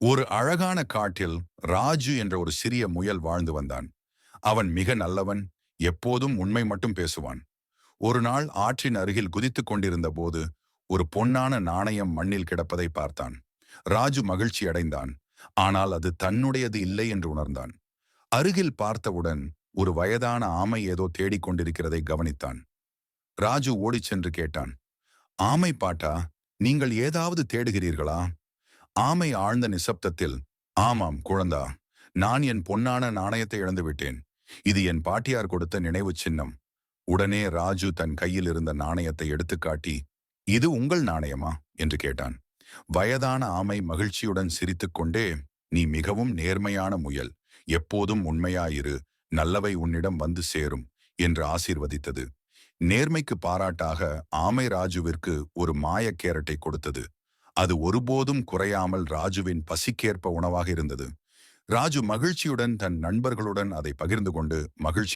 ஒரு அழகான காட்டில் ராஜு என்ற ஒரு சிறிய முயல் வாழ்ந்து வந்தான். அவன் மிக நல்லவன், எப்போதும் உண்மை மட்டும் பேசுவான். ஒரு நாள் ஆற்றின் அருகில் குதித்துக் கொண்டிருந்த போது ஒரு பொன்னான நாணயம் மண்ணில் கிடப்பதை பார்த்தான். ராஜு மகிழ்ச்சி அடைந்தான். ஆனால் அது தன்னுடையது இல்லை என்று உணர்ந்தான். அருகில் பார்த்தவுடன் ஒரு வயதான ஆமை ஏதோ தேடிக் கொண்டிருக்கிறதை கவனித்தான். ராஜு ஓடிச் சென்று கேட்டான், ஆமை பாட்டா, நீங்கள் ஏதாவது தேடுகிறீர்களா? ஆமை ஆழ்ந்த நிசப்தத்தில், ஆமாம் குழந்தா, நான் என் பொன்னான நாணயத்தை இழந்துவிட்டேன். இது என் பாட்டியார் கொடுத்த நினைவுச் சின்னம். உடனே ராஜு தன் கையில் இருந்த நாணயத்தை எடுத்துக்காட்டி, இது உங்கள் நாணயமா என்று கேட்டான். வயதான ஆமை மகிழ்ச்சியுடன் சிரித்துக்கொண்டே, நீ மிகவும் நேர்மையான முயல், எப்போதும் உண்மையாயிரு, நல்லவை உன்னிடம் வந்து சேரும் என்று ஆசீர்வதித்தது. நேர்மைக்கு பாராட்டாக ஆமை ராஜுவிற்கு ஒரு மாயக் கேரட்டை கொடுத்தது. அது ஒருபோதும் குறையாமல் ராஜுவின் பசிக்கேற்ப உணவாக இருந்தது. ராஜு மகிழ்ச்சியுடன் தன் நண்பர்களுடன் அதை பகிர்ந்து கொண்டு மகிழ்ச்சி